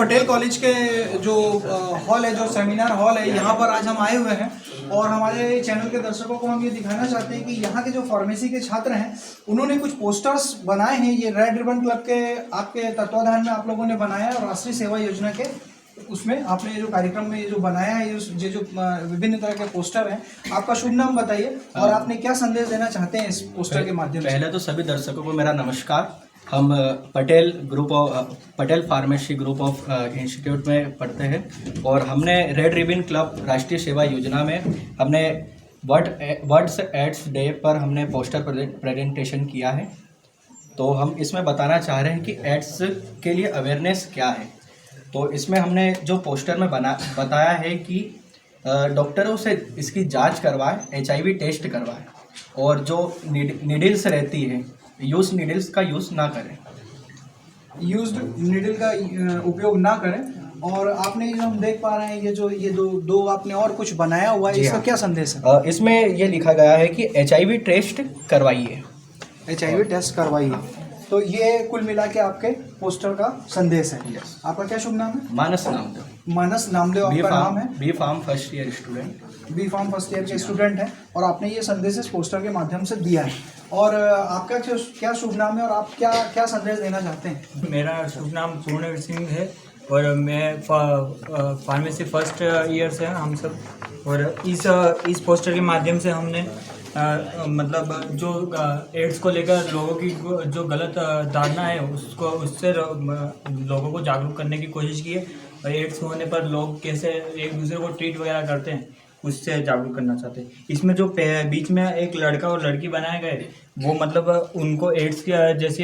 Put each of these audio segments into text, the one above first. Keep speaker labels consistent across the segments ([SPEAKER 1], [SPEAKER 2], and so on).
[SPEAKER 1] Patel college के जो hall है, जो सेमिनार हॉल है, यहाँ पर आज हम आए हुए हैं और हमारे चैनल के दर्शकों को हम ये दिखाना चाहते हैं कि यहाँ के जो फार्मेसी के छात्र हैं उन्होंने कुछ पोस्टर्स बनाए हैं। ये रेड रिबन क्लब के आपके तत्वाधान में आप लोगों ने बनाया है और राष्ट्रीय सेवा योजना के उसमें आपने ये जो कार्यक्रम में ये जो बनाया है, ये जो विभिन्न तरह के पोस्टर हैं। आपका शुभ नाम बताइए और आपने क्या संदेश देना चाहते हैं इस पोस्टर के माध्यम से।
[SPEAKER 2] पहले तो सभी दर्शकों को मेरा नमस्कार। हम Patel pharmacy group of institute में पढ़ते हैं और हमने रेड रिबन क्लब राष्ट्रीय सेवा योजना में हमने वर्ल्ड एड्स डे पर हमने पोस्टर प्रेजेंटेशन किया है। तो हम इसमें बताना चाह रहे हैं कि एड्स के लिए अवेयरनेस क्या है। तो इसमें हमने जो पोस्टर में बताया है कि डॉक्टरों से इसकी जांच करवाएं, HIV टेस्ट करवाएं और जो नीडल्स रहती है यूज नीडल्स का यूज़ ना करें,
[SPEAKER 1] यूज्ड नीडल का उपयोग ना करें। और आपने जो हम देख पा रहे हैं ये दो आपने और कुछ बनाया हुआ है, इसका क्या संदेश है?
[SPEAKER 2] इसमें ये लिखा गया है कि HIV टेस्ट करवाइए,
[SPEAKER 1] HIV टेस्ट करवाइए। तो ये कुल मिला के आपके पोस्टर का संदेश है। आपका क्या शुभ नाम है?
[SPEAKER 2] मानस नामदेव।
[SPEAKER 1] मानस नामदेव आपका नाम है।
[SPEAKER 2] B pharm first year student.
[SPEAKER 1] B pharm first year के स्टूडेंट हैं और आपने ये संदेश इस पोस्टर के माध्यम से दिया है। और आपका क्या शुभ नाम है और आप क्या संदेश देना चाहते हैं?
[SPEAKER 3] मेरा शुभ नाम पूर्णवीर सिंह है और मैं फार्मेसी फर्स्ट ईयर से हैं हम सब। और इस पोस्टर के माध्यम से हमने मतलब जो एड्स को लेकर लोगों की जो गलत धारणा है उससे लोगों को जागरूक करने की कोशिश की है। और एड्स होने पर लोग कैसे एक दूसरे को ट्रीट वगैरह करते हैं उससे जागरूक करना चाहते हैं। इसमें जो बीच में एक लड़का और लड़की बनाए गए वो मतलब उनको एड्स की जैसी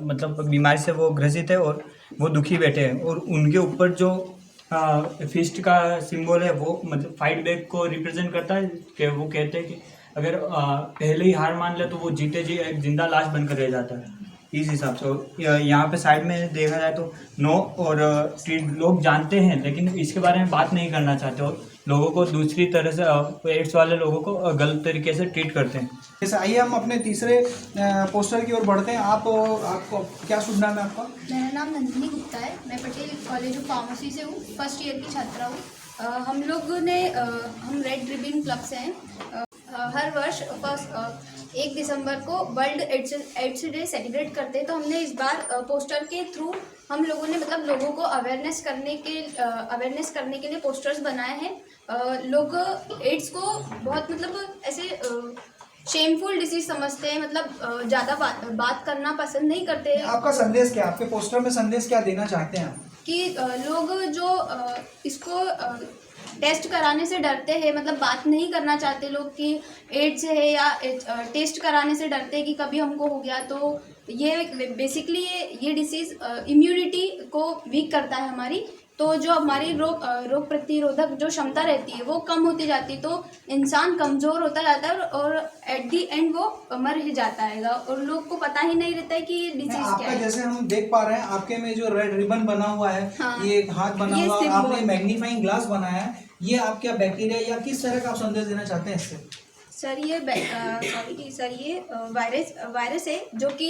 [SPEAKER 3] मतलब बीमारी से वो ग्रसित है और वो दुखी बैठे हैं और उनके ऊपर जो फिस्ट का सिंबल है वो मतलब फाइट बैक को रिप्रेजेंट करता है। कि वो कहते हैं कि अगर पहले ही हार मान ले तो वो जीते जी एक जिंदा लाश बनकर रह जाता है। इस हिसाब से यहाँ पे साइड में देखा जाए तो नो और लोग जानते हैं लेकिन इसके बारे में बात नहीं करना चाहते और लोगों को दूसरी तरह से एड्स वाले लोगों को गलत तरीके से ट्रीट करते हैं।
[SPEAKER 1] जैसे आइए हम अपने तीसरे पोस्टर की ओर बढ़ते हैं। आपको क्या शुभ नाम है आपका?
[SPEAKER 4] मेरा नाम नंदिनी गुप्ता है। मैं पटेल कॉलेज ऑफ फार्मेसी से हूँ, फर्स्ट ईयर की छात्रा हूँ। हम लोगों ने हम रेड रिबन क्लब से हैं। हर वर्ष 1 दिसंबर को वर्ल्ड एड्स डे सेलिब्रेट करते हैं। तो हमने इस बार पोस्टर के थ्रू हम लोगों ने मतलब लोगों को अवेयरनेस करने के लिए पोस्टर्स बनाए हैं। लोग एड्स को बहुत मतलब ऐसे शेमफुल डिसीज समझते हैं, मतलब ज़्यादा बात करना पसंद नहीं करते।
[SPEAKER 1] आपका संदेश क्या, आपके पोस्टर में संदेश क्या देना चाहते हैं आप?
[SPEAKER 4] कि लोग जो इसको टेस्ट कराने से डरते हैं, मतलब बात नहीं करना चाहते लोग कि एड्स है या टेस्ट कराने से डरते हैं कि कभी हमको हो गया तो ये बेसिकली ये डिसीज़ इम्यूनिटी को वीक करता है हमारी। तो जो हमारी रोग प्रतिरोधक जो क्षमता रहती है वो कम होती जाती है, तो इंसान कमज़ोर होता जाता है और एट दी एंड वो मर ही जाता है और लोग को पता ही नहीं रहता है कि ये डिजीज क्या है।
[SPEAKER 1] जैसे हम देख पा रहे हैं आपके में जो रेड रिबन बना हुआ है,
[SPEAKER 4] हाँ,
[SPEAKER 1] ये हाथ बना हुआ, आपने मैग्नीफाइंग ग्लास बनाया है। ये आप क्या बैक्टीरिया या किस तरह का आप संदेश देना चाहते हैं इससे?
[SPEAKER 4] सर ये वायरस है जो कि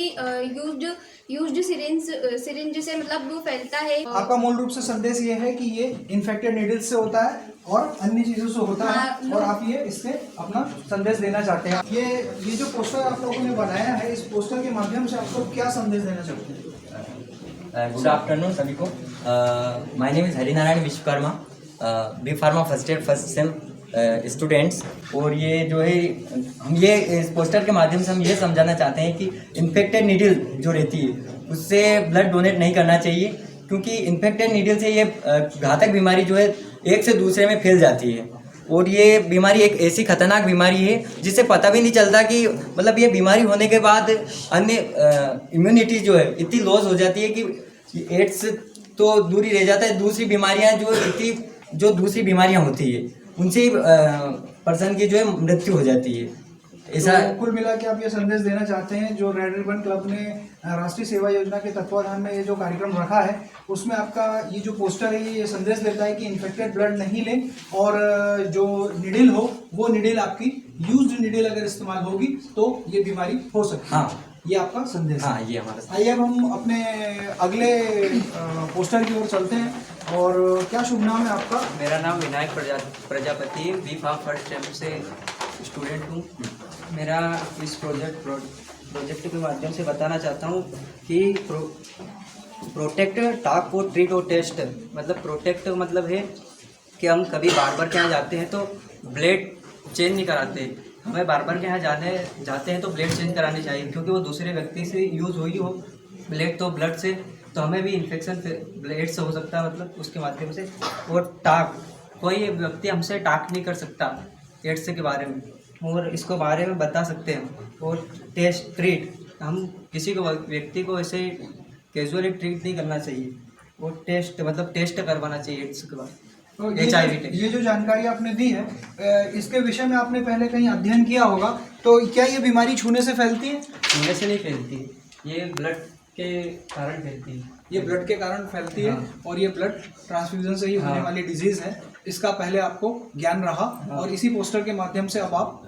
[SPEAKER 4] यूज्ड सिरिंज से मतलब वो फैलता है।
[SPEAKER 1] आपका मूल रूप से संदेश ये है कि ये इन्फेक्टेड नीडल्स से होता है और अन्य चीजों से होता है और आप ये इससे अपना संदेश देना चाहते हैं। ये जो पोस्टर आप लोगों ने बनाया है, इस पोस्टर के माध्यम से आपको क्या संदेश देना चाहते हैं?
[SPEAKER 5] गुड आफ्टरनून सभी को। My name is Harinarayan Vishwakarma, B pharma first year first sem students. और ये जो है हम ये इस पोस्टर के माध्यम से हम ये समझाना चाहते हैं कि इन्फेक्टेड नीडल जो रहती है उससे ब्लड डोनेट नहीं करना चाहिए, क्योंकि इन्फेक्टेड नीडल से ये घातक बीमारी जो है एक से दूसरे में फैल जाती है। और ये बीमारी एक ऐसी खतरनाक बीमारी है जिससे पता भी नहीं चलता कि मतलब ये बीमारी होने के बाद अन्य इम्यूनिटी जो है इतनी लॉस हो जाती है कि एड्स तो दूरी रह जाता है, दूसरी बीमारियां जो दूसरी बीमारियां होती है उनसे पर्सन की जो है मृत्यु हो जाती है। ऐसा
[SPEAKER 1] तो कुल मिला के आप ये संदेश देना चाहते हैं जो रेड रिबन क्लब ने राष्ट्रीय सेवा योजना के तत्वाधान में ये जो कार्यक्रम रखा है उसमें आपका ये जो पोस्टर है ये संदेश देता है कि इन्फेक्टेड ब्लड नहीं लें और जो निडिल हो वो निडिल आपकी यूज्ड निडिल अगर इस्तेमाल होगी तो ये बीमारी हो सकती है।
[SPEAKER 5] हाँ,
[SPEAKER 1] ये आपका संदेश है।
[SPEAKER 5] हाँ, ये हमारा
[SPEAKER 1] आइए अब हम अपने अगले पोस्टर की ओर चलते हैं। और क्या शुभ नाम है आपका?
[SPEAKER 6] मेरा नाम विनायक प्रजापति है, बी फार्म फर्स्ट सेम से स्टूडेंट हूँ। मेरा इस प्रोजेक्ट के माध्यम से बताना चाहता हूँ कि प्रोटेक्ट टॉक और ट्रीट और टेस्ट, मतलब प्रोटेक्ट मतलब है कि हम कभी बार्बर के यहाँ जाते हैं तो ब्लेड चेंज नहीं कराते। हमें बार्बर के यहाँ जाते हैं तो ब्लेड चेंज करानी चाहिए, क्योंकि वो दूसरे व्यक्ति से यूज़ हुई हो ब्लेड तो ब्लड से, तो हमें भी इन्फेक्शन ब्लेड से हो सकता है, मतलब उसके माध्यम से। और टाक, कोई व्यक्ति हमसे टाक नहीं कर सकता एड्स के बारे में, और इसको बारे में बता सकते हैं। और टेस्ट ट्रीट, हम किसी को व्यक्ति को ऐसे कैजुअली ट्रीट नहीं करना चाहिए। और टेस्ट मतलब टेस्ट करवाना चाहिए एड्स के बाद।
[SPEAKER 1] तो
[SPEAKER 6] HIV टेस्ट।
[SPEAKER 1] ये जो जानकारी आपने दी है, इसके विषय में आपने पहले कहीं अध्ययन किया होगा, तो क्या ये बीमारी छूने से फैलती है?
[SPEAKER 6] छूने से नहीं फैलती, ये ब्लड के कारण फैलती है।
[SPEAKER 1] ये ब्लड के कारण फैलती है, और ये ब्लड ट्रांसफ्यूजन से ही होने वाली डिजीज है। इसका पहले आपको ज्ञान रहा, और इसी पोस्टर के माध्यम से अब आप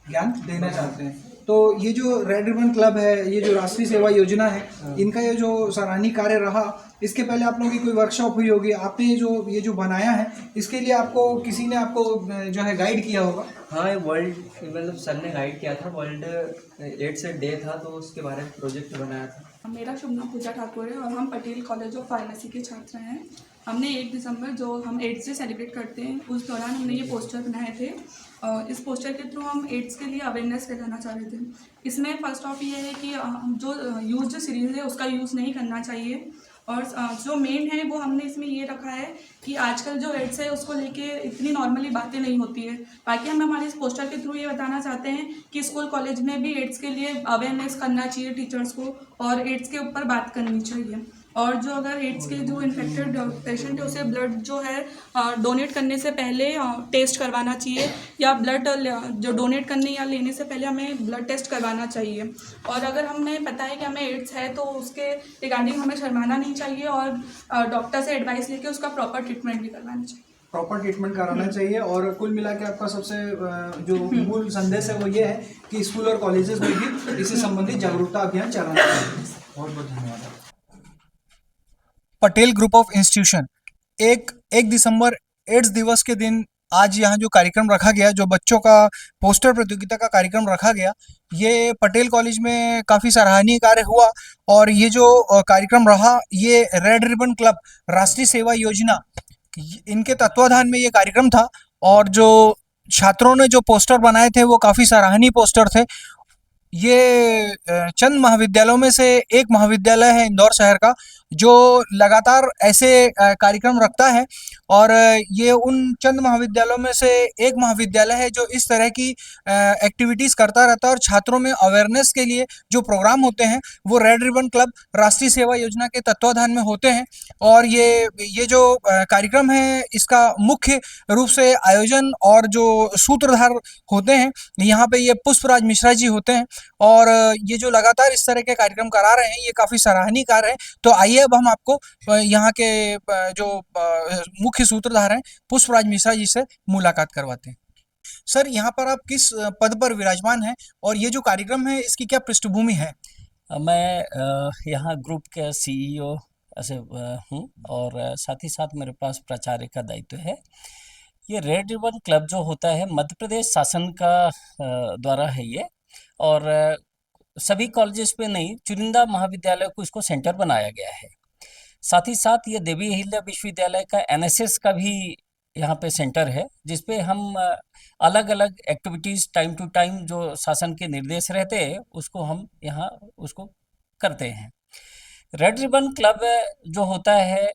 [SPEAKER 1] ज्ञान देना चाहते हैं। तो ये जो रेड रिबन क्लब है, ये जो राष्ट्रीय सेवा योजना है, इनका ये जो सराहनीय कार्य रहा, इसके पहले आप लोगों की कोई वर्कशॉप हुई होगी, आपने ये जो बनाया है, इसके लिए आपको किसी ने आपको जो है गाइड किया होगा?
[SPEAKER 6] हाँ, ये वर्ल्ड मतलब सर ने गाइड किया था, वर्ल्ड एड्स डे था तो उसके बारे में प्रोजेक्ट बनाया था।
[SPEAKER 7] मेरा शुभ नाम पूजा ठाकुर है और हम पटेल कॉलेज ऑफ फार्मेसी के छात्र हैं। हमने 1 दिसंबर जो हम एड्स डे सेलिब्रेट करते हैं, उस दौरान हमने ये पोस्टर बनाए थे। इस पोस्टर के थ्रू हम एड्स के लिए अवेयरनेस फैलाना चाह रहे थे। इसमें फर्स्ट ऑफ ये है कि जो यूज्ड सीरीज है उसका यूज़ नहीं करना चाहिए, और जो मेन है वो हमने इसमें ये रखा है कि आजकल जो एड्स है उसको लेके इतनी नॉर्मली बातें नहीं होती है। बाकी हम हमारे इस पोस्टर के थ्रू ये बताना चाहते हैं कि स्कूल कॉलेज में भी एड्स के लिए अवेयरनेस करना चाहिए टीचर्स को, और एड्स के ऊपर बात करनी चाहिए। और जो अगर एड्स के जो इन्फेक्टेड पेशेंट है उसे ब्लड जो है डोनेट करने से पहले टेस्ट करवाना चाहिए, या ब्लड जो डोनेट करने या लेने से पहले हमें ब्लड टेस्ट करवाना चाहिए। और अगर हमें पता है कि हमें एड्स है तो उसके रिगार्डिंग हमें शर्माना नहीं चाहिए, और डॉक्टर से एडवाइस लेके उसका प्रॉपर ट्रीटमेंट भी करवाना चाहिए।
[SPEAKER 1] प्रॉपर ट्रीटमेंट कराना चाहिए। और कुल मिला के आपका सबसे जो मूल संदेश है वो ये है कि स्कूल और कॉलेजेस में भी इससे संबंधित जागरूकता अभियान चलाना चाहिए। बहुत बहुत धन्यवाद। पटेल ग्रुप ऑफ इंस्टीट्यूशन, 1 दिसंबर एड्स दिवस के दिन आज यहाँ जो कार्यक्रम रखा गया, जो बच्चों का पोस्टर प्रतियोगिता का कार्यक्रम रखा गया, ये पटेल कॉलेज में काफ़ी सराहनीय कार्य हुआ। और ये जो कार्यक्रम रहा, ये रेड रिबन क्लब राष्ट्रीय सेवा योजना, इनके तत्वाधान में ये कार्यक्रम था। और जो छात्रों ने जो पोस्टर बनाए थे वो काफ़ी सराहनीय पोस्टर थे। ये चंद महाविद्यालयों में से एक महाविद्यालय है इंदौर शहर का, जो लगातार ऐसे कार्यक्रम रखता है। और ये उन चंद महाविद्यालयों में से एक महाविद्यालय है जो इस तरह की एक्टिविटीज़ करता रहता है। और छात्रों में अवेयरनेस के लिए जो प्रोग्राम होते हैं वो रेड रिबन क्लब राष्ट्रीय सेवा योजना के तत्वाधान में होते हैं। और ये जो कार्यक्रम है, इसका मुख्य रूप से आयोजन और जो सूत्रधार होते हैं, यहाँ पे ये पुष्पराज मिश्रा जी होते हैं। और ये जो लगातार इस तरह के कार्यक्रम करा रहे हैं, ये काफ़ी सराहनीय कार्य है। तो आइए अब हम आपको यहाँ के जो मुख्य सूत्रधार हैं पुष्पराज मिश्रा जी से मुलाकात करवाते हैं। सर, यहाँ पर आप किस पद पर विराजमान हैं, और ये जो कार्यक्रम है इसकी क्या पृष्ठभूमि है?
[SPEAKER 8] मैं यहाँ ग्रुप के CEO ऐसे हूँ, और साथ ही साथ मेरे पास प्राचार्य का दायित्व है। ये रेड रिबन क्लब जो होता है मध्य प्रदेश शासन का द्वारा है ये, और सभी कॉलेजेस पे नहीं, चुनिंदा महाविद्यालय को इसको सेंटर बनाया गया है। साथ ही साथ ये देवी अहिल्या विश्वविद्यालय का NSS का भी यहाँ पे सेंटर है, जिसपे हम अलग अलग एक्टिविटीज़ टाइम टू टाइम जो शासन के निर्देश रहते हैं उसको हम यहाँ उसको करते हैं। रेड रिबन क्लब जो होता है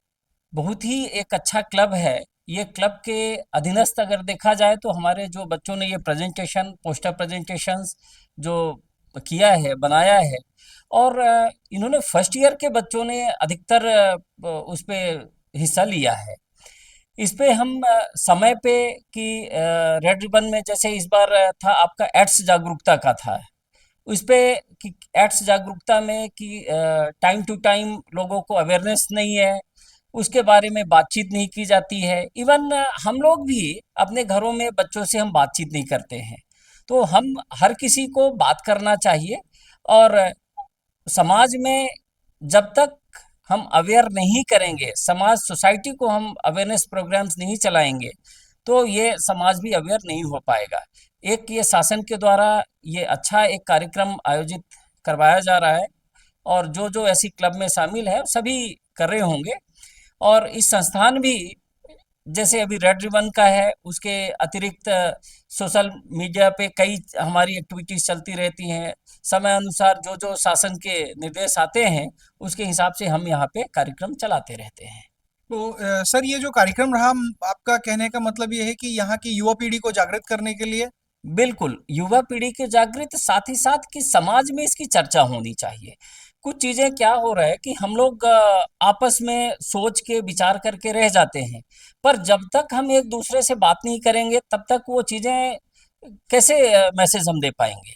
[SPEAKER 8] बहुत ही एक अच्छा क्लब है। ये क्लब के अधीनस्थ अगर देखा जाए तो हमारे जो बच्चों ने ये प्रेजेंटेशन, पोस्टर प्रेजेंटेशंस जो किया है, बनाया है, और इन्होंने फर्स्ट ईयर के बच्चों ने अधिकतर उस पे हिस्सा लिया है। इस पे हम समय पे कि रेड रिबन में जैसे इस बार था आपका एड्स जागरूकता का था, उस पे कि एड्स जागरूकता में कि टाइम टू टाइम लोगों को अवेयरनेस नहीं है, उसके बारे में बातचीत नहीं की जाती है। इवन हम लोग भी अपने घरों में बच्चों से हम बातचीत नहीं करते हैं। तो हम हर किसी को बात करना चाहिए, और समाज में जब तक हम अवेयर नहीं करेंगे, समाज सोसाइटी को हम अवेयरनेस प्रोग्राम्स नहीं चलाएंगे, तो ये समाज भी अवेयर नहीं हो पाएगा। एक ये शासन के द्वारा ये अच्छा एक कार्यक्रम आयोजित करवाया जा रहा है और जो जो ऐसी क्लब में शामिल है सभी कर रहे होंगे। और इस संस्थान भी जैसे अभी रेड रिबन का है, उसके अतिरिक्त सोशल मीडिया पे कई हमारी एक्टिविटीज चलती रहती हैं। समय अनुसार जो जो शासन के निर्देश आते हैं उसके हिसाब से हम यहाँ पे कार्यक्रम चलाते रहते हैं।
[SPEAKER 1] तो सर, ये जो कार्यक्रम रहा, आपका कहने का मतलब ये है कि यहाँ की युवा पीढ़ी को जागृत करने के लिए?
[SPEAKER 8] बिल्कुल, युवा पीढ़ी के जागृत, साथ ही साथ कि समाज में इसकी चर्चा होनी चाहिए। कुछ चीजें क्या हो रहा है कि हम लोग आपस में सोच के विचार करके रह जाते हैं, पर जब तक हम एक दूसरे से बात नहीं करेंगे तब तक वो चीजें कैसे मैसेज हम दे पाएंगे।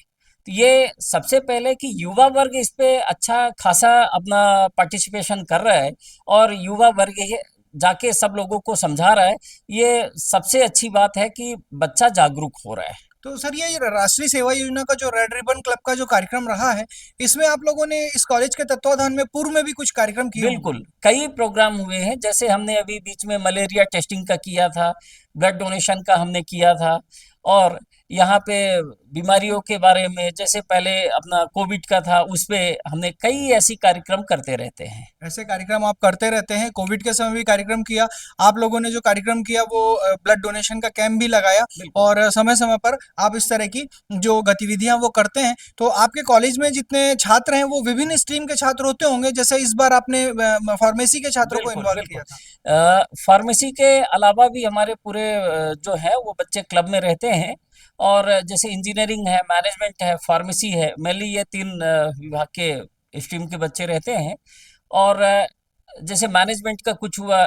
[SPEAKER 8] तो ये सबसे पहले कि युवा वर्ग इस पे अच्छा खासा अपना पार्टिसिपेशन कर रहा है और युवा वर्ग ये जाके सब लोगों को समझा रहा है, ये सबसे अच्छी बात है कि बच्चा जागरूक हो रहा है।
[SPEAKER 1] तो सर, ये राष्ट्रीय सेवा योजना का जो रेड रिबन क्लब का जो कार्यक्रम रहा है, इसमें आप लोगों ने इस कॉलेज के तत्वाधान में पूर्व में भी कुछ कार्यक्रम किए होंगे?
[SPEAKER 8] बिल्कुल, कई प्रोग्राम हुए हैं। जैसे हमने अभी बीच में मलेरिया टेस्टिंग का किया था, ब्लड डोनेशन का हमने किया था, और यहाँ पे बीमारियों के बारे में जैसे पहले अपना कोविड का था, उस पे हमने कई ऐसी कार्यक्रम करते रहते हैं।
[SPEAKER 1] ऐसे कार्यक्रम आप करते रहते हैं। कोविड के समय भी कार्यक्रम किया, आप लोगों ने जो कार्यक्रम किया वो ब्लड डोनेशन का कैंप भी लगाया, और समय समय पर आप इस तरह की जो गतिविधियां वो करते हैं। तो आपके कॉलेज में जितने छात्र हैं वो विभिन्न स्ट्रीम के छात्र होते होंगे, जैसे इस बार आपने फार्मेसी के छात्रों को इन्वॉल्व किया था।
[SPEAKER 8] फार्मेसी के अलावा भी हमारे पूरे जो है वो बच्चे क्लब में रहते हैं, और जैसे इंजीनियरिंग है, मैनेजमेंट है, फार्मेसी है, मेनली ये 3 विभाग के स्ट्रीम के बच्चे रहते हैं। और जैसे मैनेजमेंट का कुछ हुआ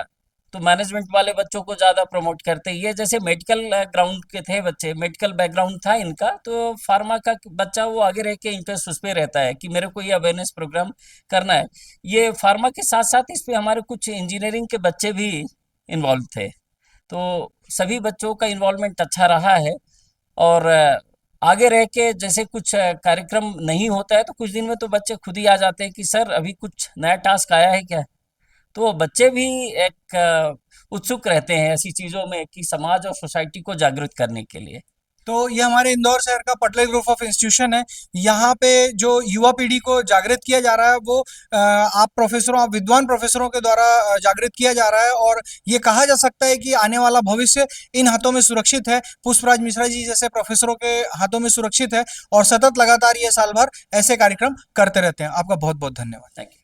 [SPEAKER 8] तो मैनेजमेंट वाले बच्चों को ज़्यादा प्रमोट करते हैं। ये जैसे मेडिकल ग्राउंड के थे बच्चे, मेडिकल बैकग्राउंड था इनका, तो फार्मा का बच्चा वो आगे रह के इंटरेस्ट उस पर रहता है कि मेरे को ये अवेयरनेस प्रोग्राम करना है। ये फार्मा के साथ साथ इस पे हमारे कुछ इंजीनियरिंग के बच्चे भी इन्वॉल्व थे, तो सभी बच्चों का इन्वॉल्वमेंट अच्छा रहा है। और आगे रह के जैसे कुछ कार्यक्रम नहीं होता है तो कुछ दिन में तो बच्चे खुद ही आ जाते हैं कि सर अभी कुछ नया टास्क आया है क्या। तो बच्चे भी एक उत्सुक रहते हैं ऐसी चीज़ों में कि समाज और सोसाइटी को जागृत करने के लिए।
[SPEAKER 1] तो ये हमारे इंदौर शहर का पटले ग्रुप ऑफ इंस्टीट्यूशन है। यहाँ पे जो युवा पीढ़ी को जागृत किया जा रहा है वो आप विद्वान प्रोफेसरों के द्वारा जागृत किया जा रहा है, और ये कहा जा सकता है कि आने वाला भविष्य इन हाथों में सुरक्षित है, पुष्पराज मिश्रा जी जैसे प्रोफेसरों के हाथों में सुरक्षित है, और सतत लगातार ये साल भर ऐसे कार्यक्रम करते रहते हैं। आपका बहुत बहुत धन्यवाद।
[SPEAKER 8] Thank you.